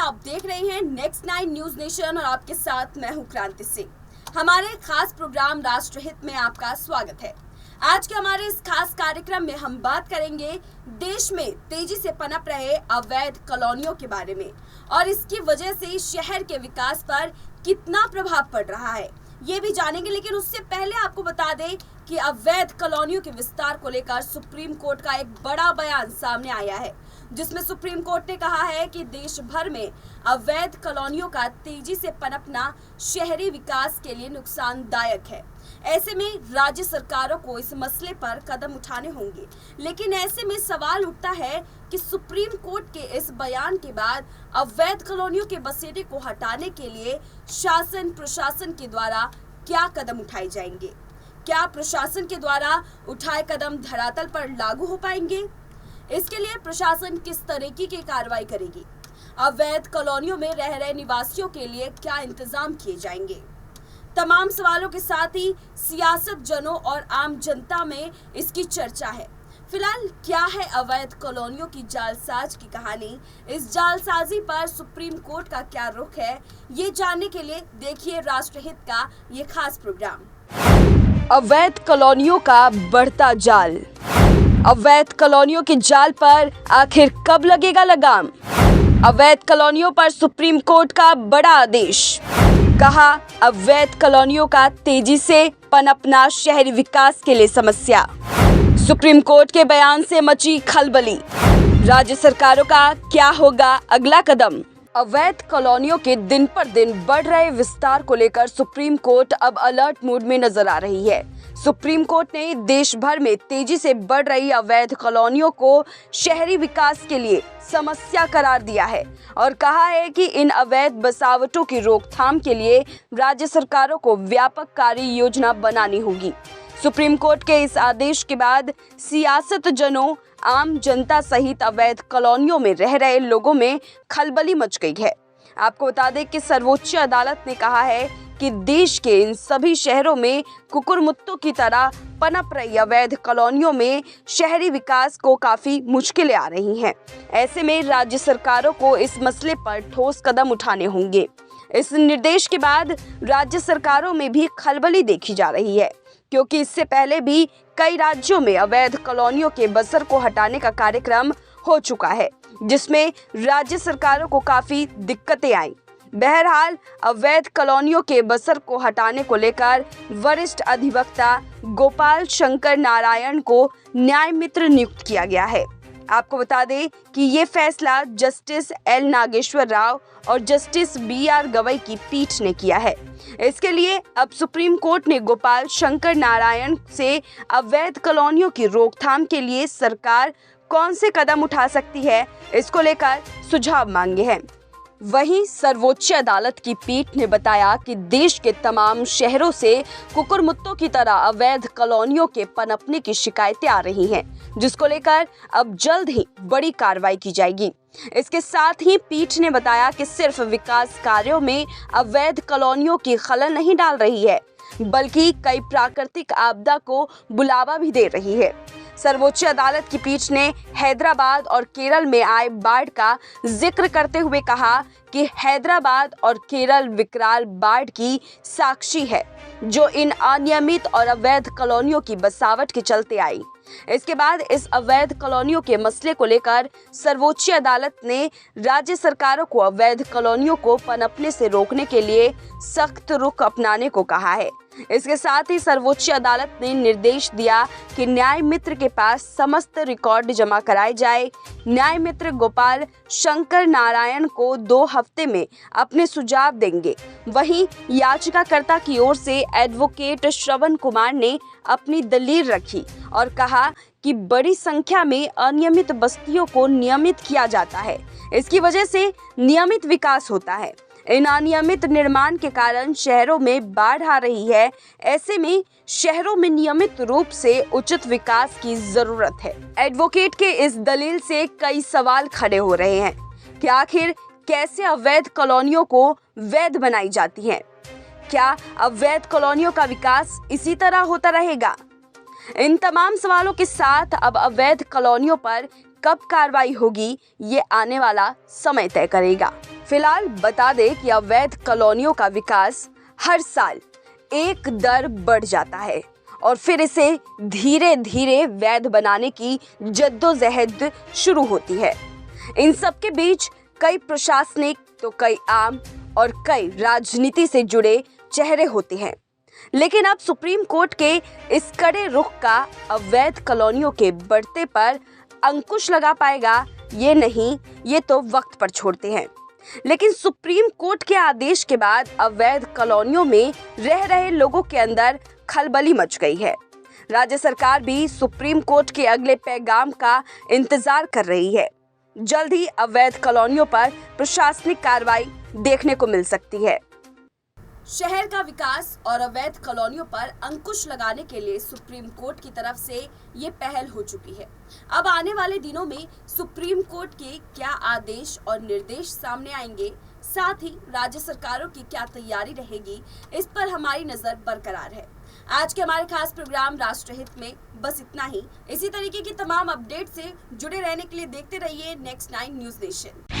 आप देख रहे हैं नेक्स्ट 9 न्यूज नेशन और आपके साथ मैं हूं क्रांति सिंह। हमारे खास प्रोग्राम राष्ट्रहित में आपका स्वागत है। आज के हमारे इस खास कार्यक्रम में हम बात करेंगे देश में तेजी से पनप रहे अवैध कॉलोनियों के बारे में और इसकी वजह से शहर के विकास पर कितना प्रभाव पड़ रहा है ये भी जानेंगे। लेकिन उससे पहले आपको बता दें कि अवैध कॉलोनियों के विस्तार को लेकर सुप्रीम कोर्ट का एक बड़ा बयान सामने आया है, जिसमें सुप्रीम कोर्ट ने कहा है कि देश भर में अवैध कॉलोनियों का तेजी से पनपना शहरी विकास के लिए नुकसानदायक है। ऐसे में राज्य सरकारों को इस मसले पर कदम उठाने होंगे। लेकिन ऐसे में सवाल उठता है कि सुप्रीम कोर्ट के इस बयान के बाद अवैध कॉलोनियों के बसेरे को हटाने के लिए शासन प्रशासन के द्वारा क्या कदम उठाए जाएंगे? क्या प्रशासन के द्वारा उठाए कदम धरातल पर लागू हो पाएंगे? इसके लिए प्रशासन किस तरीके की कार्रवाई करेगी? अवैध कॉलोनियों में रह रहे निवासियों के लिए क्या इंतजाम किए जाएंगे? तमाम सवालों के साथ ही सियासत जनों और आम जनता में इसकी चर्चा है। फिलहाल क्या है अवैध कॉलोनियों की जालसाज की कहानी? इस जालसाजी पर सुप्रीम कोर्ट का क्या रुख है, ये जानने के लिए देखिए राष्ट्रहित का ये खास प्रोग्राम। अवैध कॉलोनियों का बढ़ता जाल। अवैध कॉलोनियों के जाल पर आखिर कब लगेगा लगाम? अवैध कॉलोनियों पर सुप्रीम कोर्ट का बड़ा आदेश। कहा, अवैध कॉलोनियों का तेजी से पनपना शहरी विकास के लिए समस्या। सुप्रीम कोर्ट के बयान से मची खलबली। राज्य सरकारों का क्या होगा अगला कदम? अवैध कॉलोनियों के दिन पर दिन बढ़ रहे विस्तार को लेकर सुप्रीम कोर्ट अब अलर्ट मोड में नजर आ रही है। सुप्रीम कोर्ट ने देश भर में तेजी से बढ़ रही अवैध कॉलोनियों को शहरी विकास के लिए समस्या करार दिया है और कहा है कि इन अवैध बसावटों की रोकथाम के लिए राज्य सरकारों को व्यापक कार्य योजना बनानी होगी। सुप्रीम कोर्ट के इस आदेश के बाद सियासत जनों, आम जनता सहित अवैध कॉलोनियों में रह रहे लोगों में खलबली मच गई है। आपको बता दें कि सर्वोच्च अदालत ने कहा है कि देश के इन सभी शहरों में कुकुरमुत्तों की तरह पनप रही अवैध कॉलोनियों में शहरी विकास को काफी मुश्किलें आ रही हैं। ऐसे में राज्य सरकारों को इस मसले पर ठोस कदम उठाने होंगे। इस निर्देश के बाद राज्य सरकारों में भी खलबली देखी जा रही है, क्योंकि इससे पहले भी कई राज्यों में अवैध कॉलोनियों के बसर को हटाने का कार्यक्रम हो चुका है, जिसमें राज्य सरकारों को काफी दिक्कतें आई। बहरहाल अवैध कॉलोनियों के बसर को हटाने को लेकर वरिष्ठ अधिवक्ता गोपाल शंकर नारायण को न्याय मित्र नियुक्त किया गया है। आपको बता दें कि ये फैसला जस्टिस एल नागेश्वर राव और जस्टिस BR गवई की पीठ ने किया है। इसके लिए अब सुप्रीम कोर्ट ने गोपाल शंकर नारायण से अवैध कॉलोनियों की रोकथाम के लिए सरकार कौन से कदम उठा सकती है, इसको लेकर सुझाव मांगे हैं। वहीं सर्वोच्च अदालत की पीठ ने बताया कि देश के तमाम शहरों से कुकुरमुत्तों की तरह अवैध कॉलोनियों के पनपने की शिकायतें आ रही हैं, जिसको लेकर अब जल्द ही बड़ी कार्रवाई की जाएगी। इसके साथ ही पीठ ने बताया कि सिर्फ विकास कार्यों में अवैध कॉलोनियों की खलल नहीं डाल रही है, बल्कि कई प्राकृतिक आपदा को बुलावा भी दे रही है। सर्वोच्च अदालत की पीठ ने हैदराबाद और केरल में आए बाढ़ का जिक्र करते हुए कहा कि हैदराबाद और केरल विकराल बाढ़ की साक्षी है, जो इन अनियमित और अवैध कॉलोनियों की बसावट के चलते आई। इसके बाद इस अवैध कॉलोनियों के मसले को लेकर सर्वोच्च अदालत ने राज्य सरकारों को अवैध कॉलोनियों को पनपने से रोकने के लिए सख्त रुख अपनाने को कहा है। इसके साथ ही सर्वोच्च अदालत ने निर्देश दिया कि न्याय मित्र के पास समस्त रिकॉर्ड जमा कराए जाए। न्याय मित्र गोपाल शंकर नारायण को 2 हफ्ते में अपने सुझाव देंगे। वहीं याचिकाकर्ता की ओर से एडवोकेट श्रवण कुमार ने अपनी दलील रखी और कहा कि बड़ी संख्या में अनियमित बस्तियों को नियमित किया जाता है, इसकी वजह से नियमित विकास होता है। इन अनियमित निर्माण के कारण शहरों में बाढ़ आ रही है। ऐसे में शहरों में नियमित रूप से उचित विकास की जरूरत है। एडवोकेट के इस दलील से कई सवाल खड़े हो रहे हैं कि आखिर कैसे अवैध कॉलोनियों को वैध बनाई जाती है? क्या अवैध कॉलोनियों का विकास इसी तरह होता रहेगा? इन तमाम सवालों के साथ अब अवैध कॉलोनियों पर कब कार्रवाई होगी, ये आने वाला समय तय करेगा। फिलहाल बता दें कि अवैध कॉलोनियों का विकास हर साल एक दर बढ़ जाता है और फिर इसे धीरे धीरे वैध बनाने की जद्दोजहद शुरू होती है। इन सब के बीच कई प्रशासनिक तो कई आम और कई राजनीति से जुड़े चेहरे होते हैं, लेकिन अब सुप्रीम कोर्ट के इस कड़े रुख का अवैध कॉलोनियों के बढ़ते पर अंकुश लगा पाएगा ये नहीं, ये तो वक्त पर छोड़ते हैं। लेकिन सुप्रीम कोर्ट के आदेश के बाद अवैध कॉलोनियों में रह रहे लोगों के अंदर खलबली मच गई है। राज्य सरकार भी सुप्रीम कोर्ट के अगले पैगाम का इंतजार कर रही है। जल्द ही अवैध कॉलोनियों पर प्रशासनिक कार्रवाई देखने को मिल सकती है। शहर का विकास और अवैध कॉलोनियों पर अंकुश लगाने के लिए सुप्रीम कोर्ट की तरफ से ये पहल हो चुकी है। अब आने वाले दिनों में सुप्रीम कोर्ट के क्या आदेश और निर्देश सामने आएंगे, साथ ही राज्य सरकारों की क्या तैयारी रहेगी, इस पर हमारी नजर बरकरार है। आज के हमारे खास प्रोग्राम राष्ट्रहित में बस इतना ही। इसी तरीके की तमाम अपडेट से जुड़े रहने के लिए देखते रहिए नेक्स्ट 9 न्यूज़ नेशन।